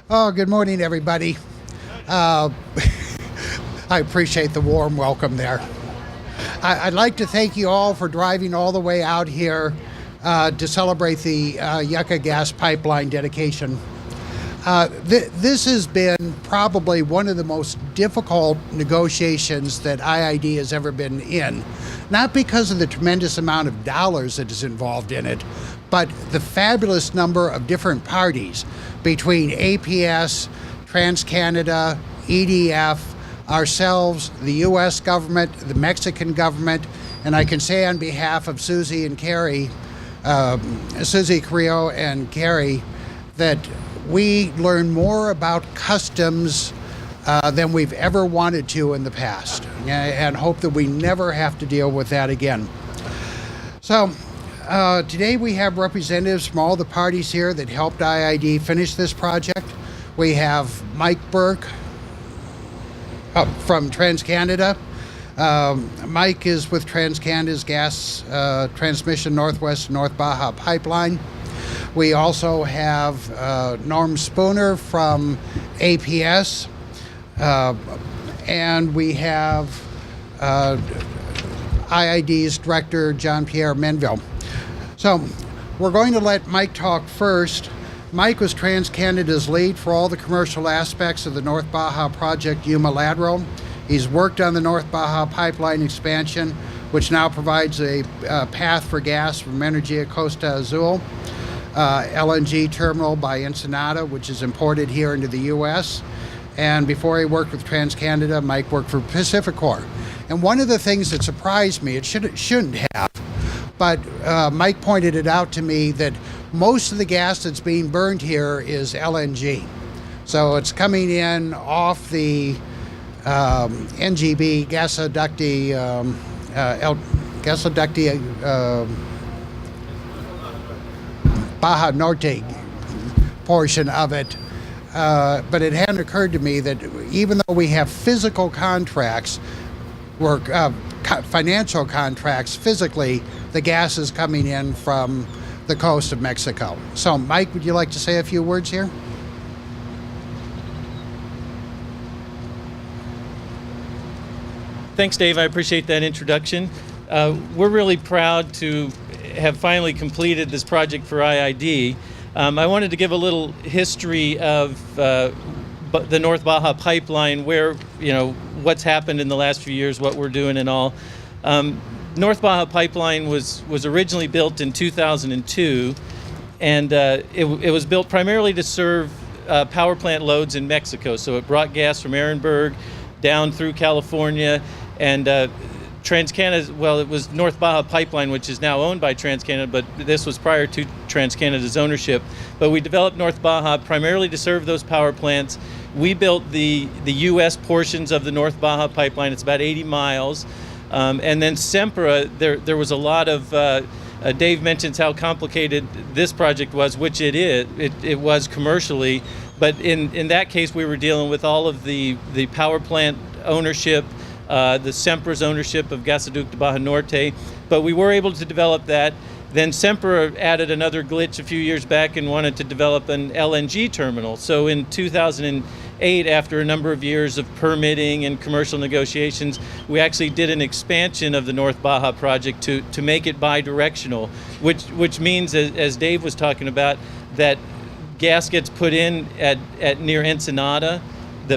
Oh, good morning, everybody. Uh, I appreciate the warm welcome there. I'd like to thank you all for driving all the way out here to celebrate the Yucca gas pipeline dedication. This has been probably one of the most difficult negotiations that IID has ever been in, not because of the tremendous amount of dollars that is involved in it, but the fabulous number of different parties between APS, TransCanada, EDF, ourselves, the U.S. government, the Mexican government, and I can say on behalf of Susie and Carrie, Susie Carrillo and Carrie, that we learn more about customs than we've ever wanted to in the past, and hope that we never have to deal with that again. So today we have representatives from all the parties here that helped IID finish this project. We have Mike Burke from TransCanada. Mike is with TransCanada's Gas Transmission Northwest North Baja Pipeline. We also have Norm Spooner from APS, and we have IID's Director Jean-Pierre Menville. So we're going to let Mike talk first. Mike was TransCanada's lead for all the commercial aspects of the North Baja project Yuma Lateral. He's worked on the North Baja pipeline expansion, which now provides a path for gas from Energia Costa Azul, LNG terminal by Ensenada, which is imported here into the U.S. And before he worked with TransCanada, Mike worked for Pacificor. And one of the things that surprised me, it shouldn't have, but Mike pointed it out to me, that most of the gas that's being burned here is LNG. So it's coming in off the NGB, Gasoducti Baja Norte portion of it. But it hadn't occurred to me that even though we have physical contracts, financial contracts, physically, the gas is coming in from the coast of Mexico. So, Mike, would you like to say a few words here? Thanks, Dave. I appreciate that introduction. We're really proud to have finally completed this project for IID. I wanted to give a little history of the North Baja pipeline, where, what's happened in the last few years, what we're doing and all. North Baja pipeline was originally built in 2002, and it was built primarily to serve power plant loads in Mexico. So it brought gas from Ehrenberg down through California, and TransCanada, well, it was North Baja Pipeline, which is now owned by TransCanada, but this was prior to TransCanada's ownership. But we developed North Baja primarily to serve those power plants. We built the U.S. portions of the North Baja Pipeline. It's about 80 miles. And then Sempra, there was a lot of, Dave mentions how complicated this project was, which it is. It was commercially. But in that case, we were dealing with all of the power plant ownership, the Sempra's ownership of Gasoducto Baja Norte, but we were able to develop that. Then Sempra added another glitch a few years back and wanted to develop an LNG terminal. So in 2008, after a number of years of permitting and commercial negotiations, we actually did an expansion of the North Baja project to make it bi-directional, which means, as Dave was talking about, that gas gets put in at near Ensenada,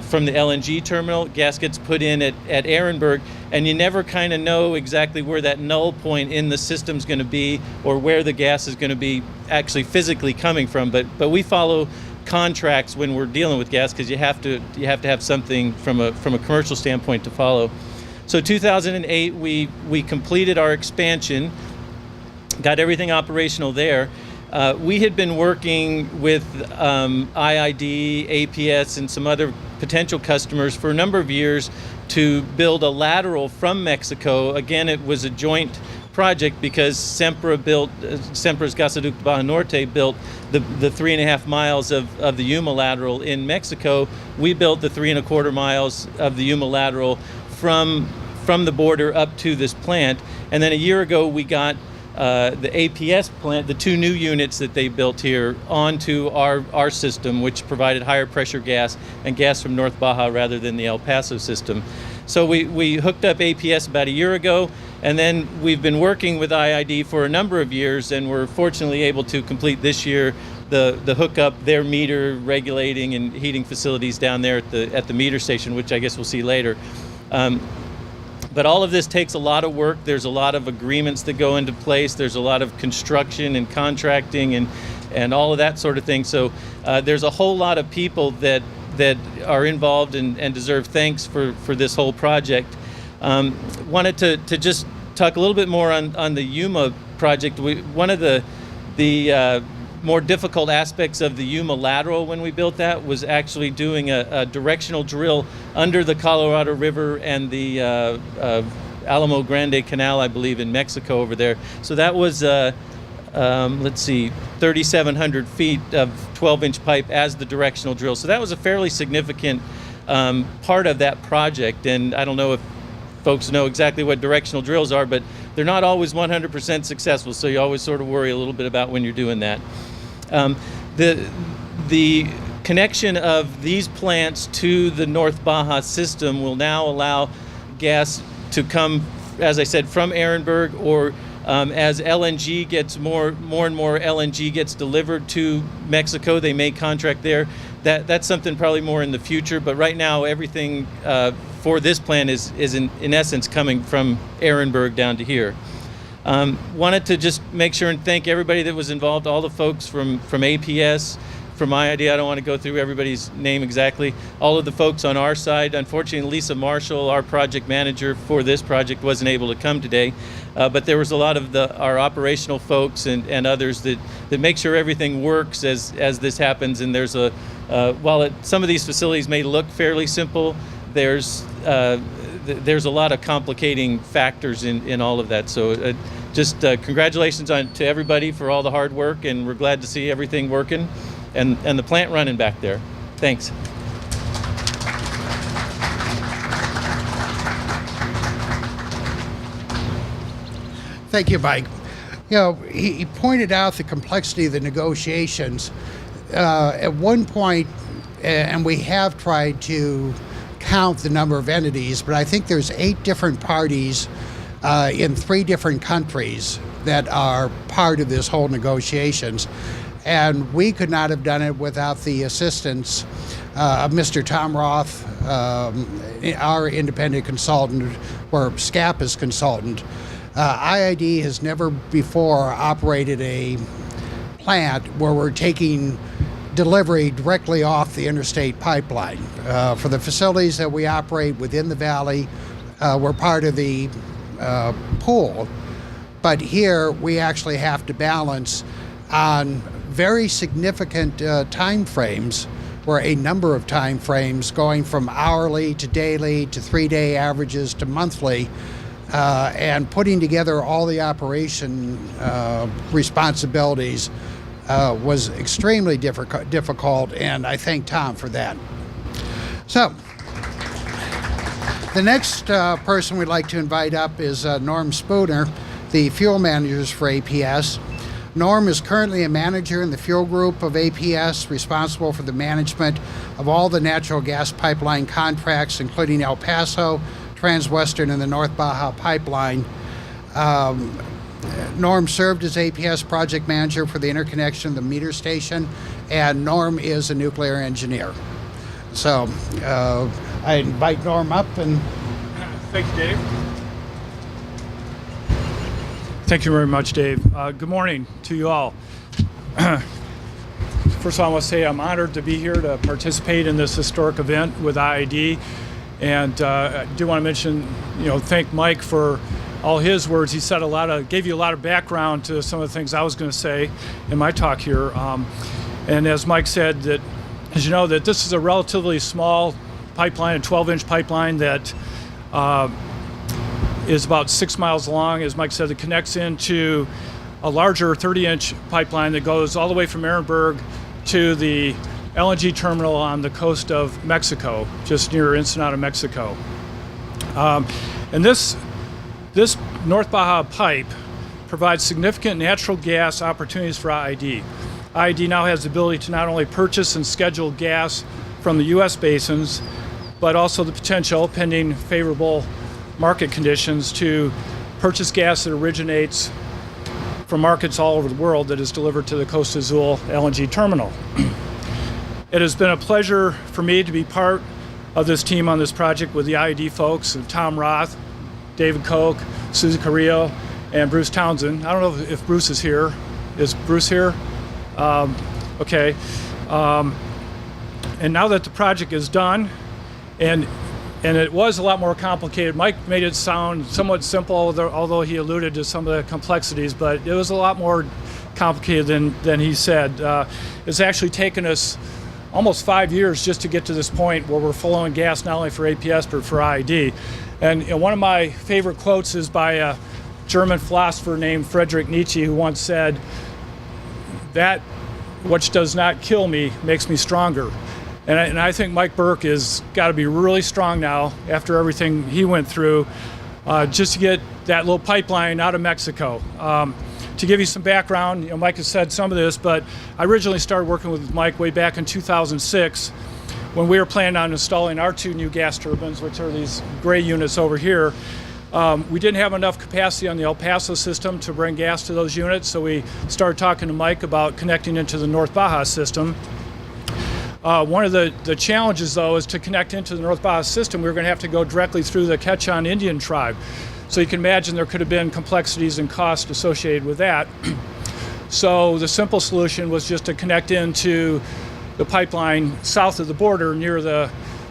from the LNG terminal. Gas gets put in at Ehrenberg, and you never kind of know exactly where that null point in the system's going to be, or where the gas is going to be actually physically coming from. But we follow contracts when we're dealing with gas, because you have to have something from a commercial standpoint to follow. So 2008, we completed our expansion, got everything operational there. We had been working with IID, APS, and some other potential customers for a number of years to build a lateral from Mexico. Again, it was a joint project because Sempra's Gasoducto Baja Norte built the 3.5 miles of the Yuma lateral in Mexico. We built the 3.25 miles of the Yuma lateral from the border up to this plant. And then a year ago, we got the APS plant, the 2 new units that they built here, onto our system, which provided higher pressure gas and gas from North Baja rather than the El Paso system. So we hooked up APS about a year ago, and then we've been working with IID for a number of years, and we're fortunately able to complete this year the hookup, their meter regulating and heating facilities down there at the meter station, which I guess we'll see later. But all of this takes a lot of work. There's a lot of agreements that go into place. There's a lot of construction and contracting and all of that sort of thing. So there's a whole lot of people that are involved and deserve thanks for this whole project. Wanted to just talk a little bit more on the Yuma project. One of the more difficult aspects of the Yuma lateral when we built that was actually doing a directional drill under the Colorado River and the Alamo Grande Canal, I believe, in Mexico over there. So that was, let's see, 3,700 feet of 12-inch pipe as the directional drill. So that was a fairly significant part of that project. And I don't know if folks know exactly what directional drills are, but they're not always 100% successful. So you always sort of worry a little bit about when you're doing that. The connection of these plants to the North Baja system will now allow gas to come, as I said, from Ehrenberg, or as LNG gets more and more LNG gets delivered to Mexico, they may contract there. That's something probably more in the future, but right now everything for this plant is in essence coming from Ehrenberg down to here. Wanted to just make sure and thank everybody that was involved, all the folks from APS, from IID. I don't want to go through everybody's name exactly. All of the folks on our side. Unfortunately, Lisa Marshall, our project manager for this project, wasn't able to come today. But there was a lot of our operational folks and others that make sure everything works as this happens. And there's while some of these facilities may look fairly simple, there's a lot of complicating factors in all of that. So just congratulations to everybody for all the hard work, and we're glad to see everything working and the plant running back there. Thanks. Thank you, Mike. You know, he pointed out the complexity of the negotiations. At one point, and we have tried to count the number of entities, but I think there's 8 different parties in 3 different countries that are part of this whole negotiations. And we could not have done it without the assistance of Mr. Tom Roth, our independent consultant, or SCAPA's consultant. IID has never before operated a plant where we're taking delivery directly off the interstate pipeline. For the facilities that we operate within the valley, we're part of the pool. But here we actually have to balance on very significant time frames, or a number of time frames going from hourly to daily to 3-day averages to monthly, and putting together all the operation responsibilities was extremely difficult, and I thank Tom for that. So, the next person we'd like to invite up is Norm Spooner, the fuel managers for APS. Norm is currently a manager in the fuel group of APS, responsible for the management of all the natural gas pipeline contracts, including El Paso, Transwestern, and the North Baja Pipeline. Norm served as APS project manager for the interconnection of the meter station, and Norm is a nuclear engineer. So I invite Norm up. And thank you, Dave. Thank you very much, Dave. Good morning to you all. First of all, I want to say I'm honored to be here to participate in this historic event with IID. And I do want to mention, thank Mike for all his words. He said gave you a lot of background to some of the things I was going to say in my talk here. And as Mike said, that as you know, that this is a relatively small pipeline, a 12-inch pipeline that is about 6 miles long. As Mike said, it connects into a larger 30-inch pipeline that goes all the way from Ehrenberg to the LNG terminal on the coast of Mexico, just near Ensenada, Mexico. And this North Baja pipe provides significant natural gas opportunities for IID. IID now has the ability to not only purchase and schedule gas from the U.S. basins, but also the potential, pending favorable market conditions, to purchase gas that originates from markets all over the world that is delivered to the Costa Azul LNG terminal. It has been a pleasure for me to be part of this team on this project with the IID folks, of Tom Roth, David Koch, Susie Carrillo, and Bruce Townsend. I don't know if Bruce is here. Is Bruce here? Okay. And now that the project is done, and it was a lot more complicated. Mike made it sound somewhat simple, although he alluded to some of the complexities, but it was a lot more complicated than he said. It's actually taken us almost 5 years just to get to this point where we're flowing gas not only for APS but for IID. And one of my favorite quotes is by a German philosopher named Friedrich Nietzsche, who once said, "That which does not kill me makes me stronger." And I think Mike Burke has got to be really strong now after everything he went through, just to get that little pipeline out of Mexico. To give you some background, Mike has said some of this, but I originally started working with Mike way back in 2006 when we were planning on installing our 2 new gas turbines, which are these gray units over here. We didn't have enough capacity on the El Paso system to bring gas to those units, so we started talking to Mike about connecting into the North Baja system. One of the challenges, though, is to connect into the North Baja system, we were going to have to go directly through the Quechan Indian tribe. So you can imagine there could have been complexities and costs associated with that. So the simple solution was just to connect into the pipeline south of the border near the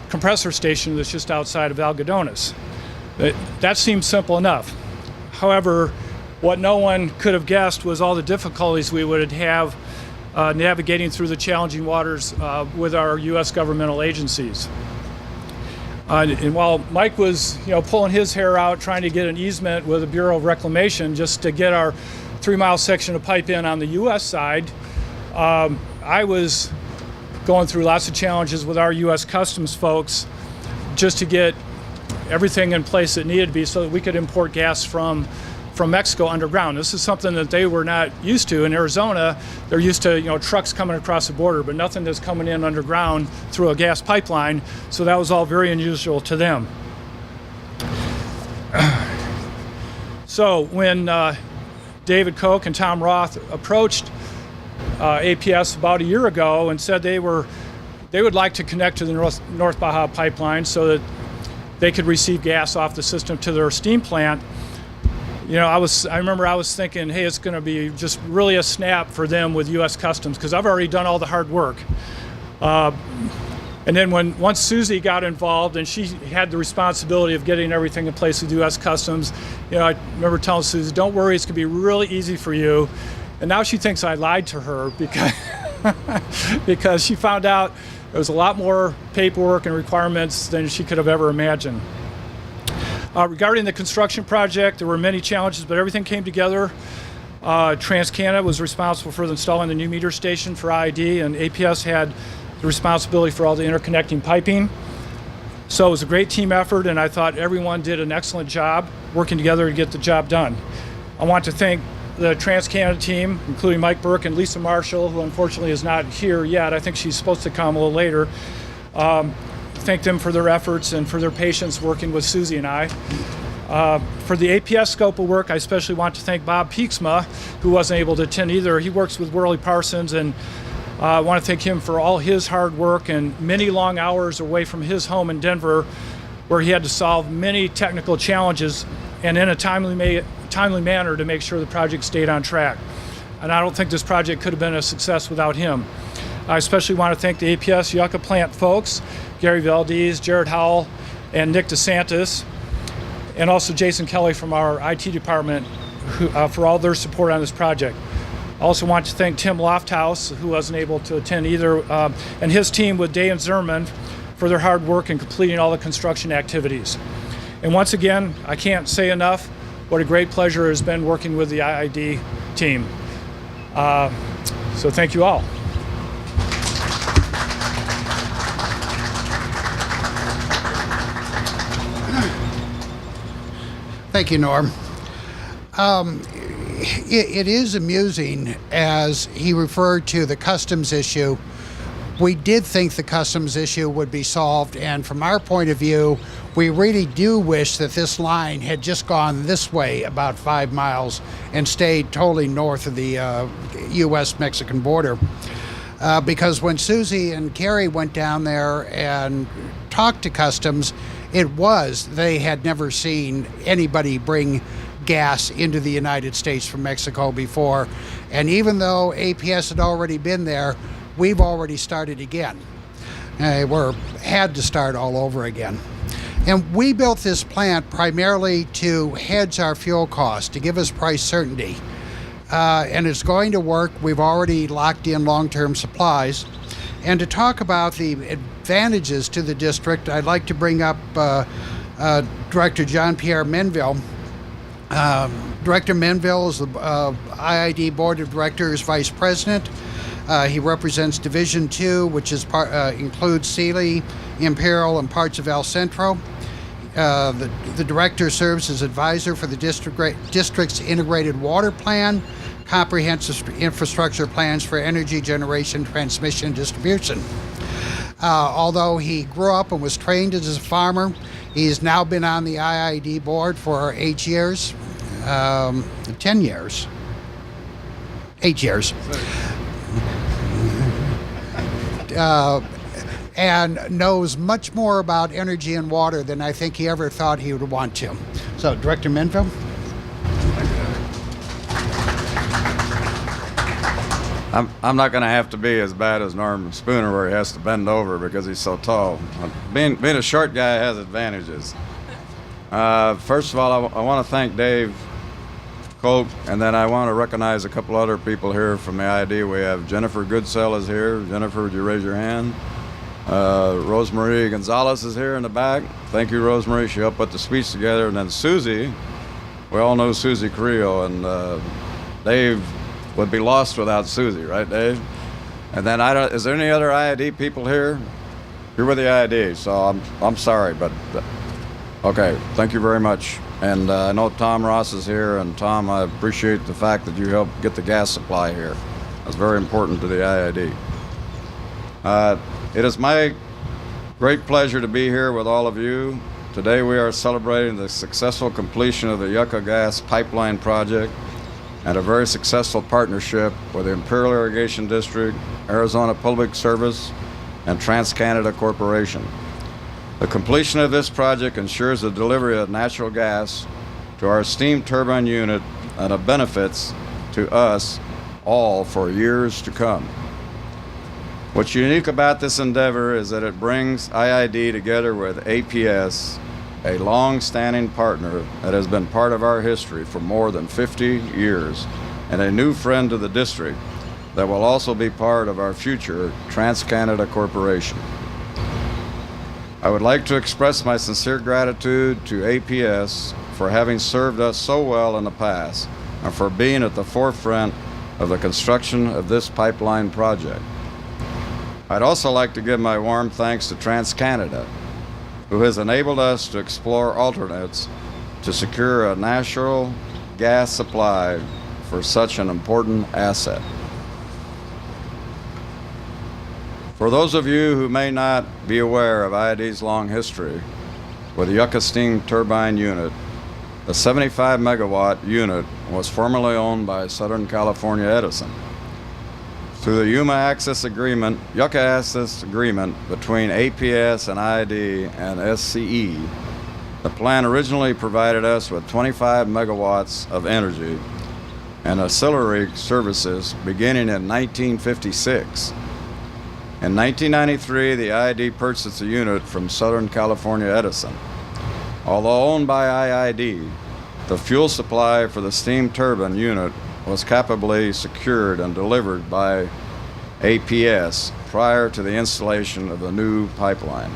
compressor station that's just outside of Algodones. That seemed simple enough. However, what no one could have guessed was all the difficulties we would have navigating through the challenging waters with our U.S. governmental agencies. And while Mike was, pulling his hair out trying to get an easement with the Bureau of Reclamation just to get our 3-mile section of pipe in on the U.S. side, I was going through lots of challenges with our U.S. Customs folks just to get everything in place that needed to be so that we could import gas from Mexico underground. This is something that they were not used to. In Arizona, they're used to trucks coming across the border, but nothing that's coming in underground through a gas pipeline. So that was all very unusual to them. So when David Koch and Tom Roth approached APS about a year ago and said they would like to connect to the North Baja pipeline so that they could receive gas off the system to their steam plant, I remember I was thinking, hey, it's going to be just really a snap for them with U.S. Customs because I've already done all the hard work. And then once Susie got involved and she had the responsibility of getting everything in place with U.S. Customs, I remember telling Susie, don't worry, it's going to be really easy for you. And now she thinks I lied to her because she found out there was a lot more paperwork and requirements than she could have ever imagined. Regarding the construction project, there were many challenges, but everything came together. TransCanada was responsible for installing the new meter station for IID, and APS had the responsibility for all the interconnecting piping. So it was a great team effort, and I thought everyone did an excellent job working together to get the job done. I want to thank the TransCanada team, including Mike Burke and Lisa Marshall, who unfortunately is not here yet. I think she's supposed to come a little later. Thank them for their efforts and for their patience working with Susie and I. For the APS scope of work, I especially want to thank Bob Peaksma, who wasn't able to attend either. He works with Worley Parsons, and I want to thank him for all his hard work and many long hours away from his home in Denver, where he had to solve many technical challenges and in a timely manner to make sure the project stayed on track. And I don't think this project could have been a success without him. I especially want to thank the APS Yucca plant folks, Gary Valdez, Jared Howell, and Nick DeSantis, and also Jason Kelly from our IT department for all their support on this project. I also want to thank Tim Lofthouse, who wasn't able to attend either, and his team with Day and Zerman for their hard work in completing all the construction activities. And once again, I can't say enough what a great pleasure it has been working with the IID team. So thank you all. Thank you, Norm. it is amusing as he referred to the customs issue. We did think the customs issue would be solved, and from our point of view, we really do wish that this line had just gone this way about 5 miles and stayed totally north of the U.S.-Mexican border. Because when Susie and Carrie went down there and talked to customs, they had never seen anybody bring gas into the United States from Mexico before. And even though APS had already been there, we've already started again. Had to start all over again. And we built this plant primarily to hedge our fuel costs, to give us price certainty. And it's going to work. We've already locked in long-term supplies. And to talk about the advantages to the district, I'd like to bring up Director Jean-Pierre Menville. Director Menville is the IID Board of Directors Vice President. He represents Division 2, which is includes Sealy, Imperial, and parts of El Centro. The director serves as advisor for the district's integrated water plan, comprehensive infrastructure plans for energy generation, transmission, and distribution. Although he grew up and was trained as a farmer, he's now been on the IID board for 8 years, 10 years, 8 years. And knows much more about energy and water than I think he ever thought he would want to. So, Director Menville? I'm not going to have to be as bad as Norman Spooner, where he has to bend over because he's so tall. Being a short guy has advantages. First of all, I want to thank Dave Colt, and then I want to recognize a couple other people here from the ID. We have Jennifer Goodsell is here. Jennifer, would you raise your hand? Rosemarie Gonzalez is here in the back. Thank you, Rosemarie. She helped put the speech together. And then Susie, we all know Susie Carrillo, and Dave would be lost without Susie, right, Dave? And then is there any other IID people here? You're with the IID, so I'm sorry, but okay. Thank you very much. And I know Tom Ross is here, and Tom, I appreciate the fact that you helped get the gas supply here. That's very important to the IID. It is my great pleasure to be here with all of you. Today we are celebrating the successful completion of the Yucca gas pipeline project and a very successful partnership with the Imperial Irrigation District, Arizona Public Service, and TransCanada Corporation. The completion of this project ensures the delivery of natural gas to our steam turbine unit and of benefits to us all for years to come. What's unique about this endeavor is that it brings IID together with APS, a long-standing partner that has been part of our history for more than 50 years, and a new friend to the district that will also be part of our future TransCanada Corporation. I would like to express my sincere gratitude to APS for having served us so well in the past and for being at the forefront of the construction of this pipeline project. I'd also like to give my warm thanks to TransCanada, who has enabled us to explore alternates to secure a natural gas supply for such an important asset. For those of you who may not be aware of IID's long history with the Yucca steam turbine unit, the 75 megawatt unit was formerly owned by Southern California Edison. Through the Yucca Access Agreement between APS and IID and SCE, the plan originally provided us with 25 megawatts of energy and ancillary services beginning in 1956. In 1993, the IID purchased a unit from Southern California Edison. Although owned by IID, the fuel supply for the steam turbine unit was capably secured and delivered by APS prior to the installation of the new pipeline.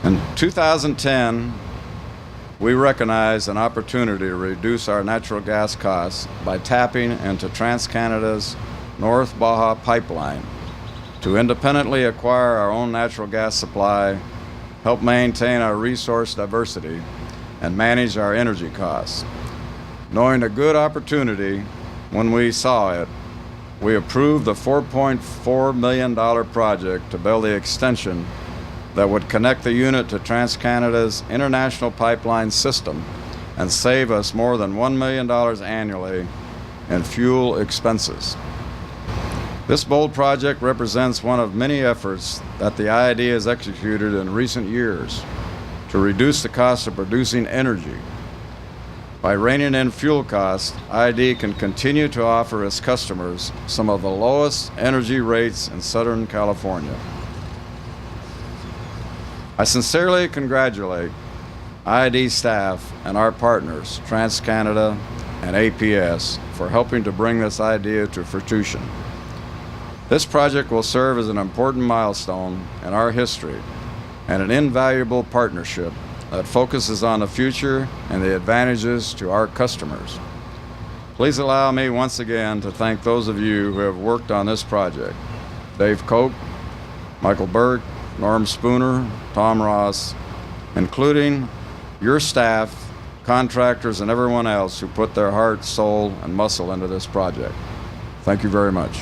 In 2010, we recognized an opportunity to reduce our natural gas costs by tapping into TransCanada's North Baja pipeline to independently acquire our own natural gas supply, help maintain our resource diversity, and manage our energy costs. Knowing a good opportunity when we saw it, we approved the $4.4 million project to build the extension that would connect the unit to TransCanada's international pipeline system and save us more than $1 million annually in fuel expenses. This bold project represents one of many efforts that the IID has executed in recent years to reduce the cost of producing energy. By reining in fuel costs, IID can continue to offer its customers some of the lowest energy rates in Southern California. I sincerely congratulate IID staff and our partners, TransCanada and APS, for helping to bring this idea to fruition. This project will serve as an important milestone in our history and an invaluable partnership that focuses on the future and the advantages to our customers. Please allow me once again to thank those of you who have worked on this project: Dave Koch, Michael Burke, Norm Spooner, Tom Ross, including your staff, contractors, and everyone else who put their heart, soul, and muscle into this project. Thank you very much.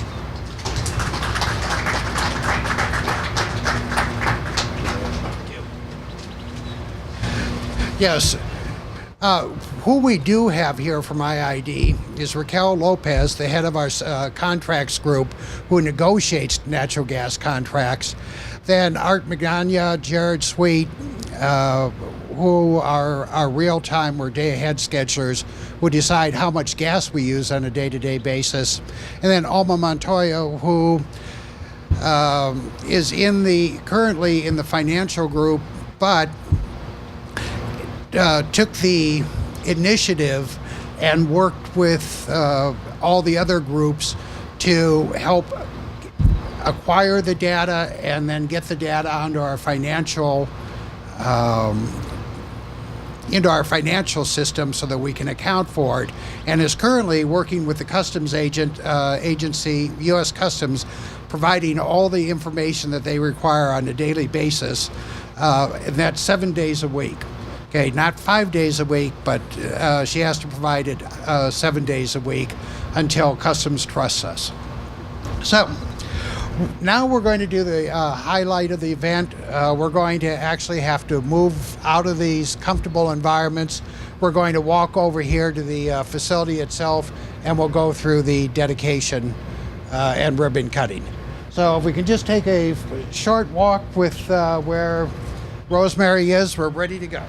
Yes. Who we do have here from IID is Raquel Lopez, the head of our contracts group, who negotiates natural gas contracts. Then Art Magana, Jared Sweet, who are our real-time or day-ahead schedulers, who decide how much gas we use on a day-to-day basis. And then Alma Montoya, who is currently in the financial group, but took the initiative and worked with all the other groups to help acquire the data and then get the data onto our financial system so that we can account for it, and is currently working with the customs agency, U.S. Customs, providing all the information that they require on a daily basis, and that's 7 days a week. Okay, not 5 days a week, but she has to provide it 7 days a week until Customs trusts us. So now we're going to do the highlight of the event. We're going to actually have to move out of these comfortable environments. We're going to walk over here to the facility itself, and we'll go through the dedication and ribbon cutting. So if we can just take a short walk with where Rosemary is, we're ready to go.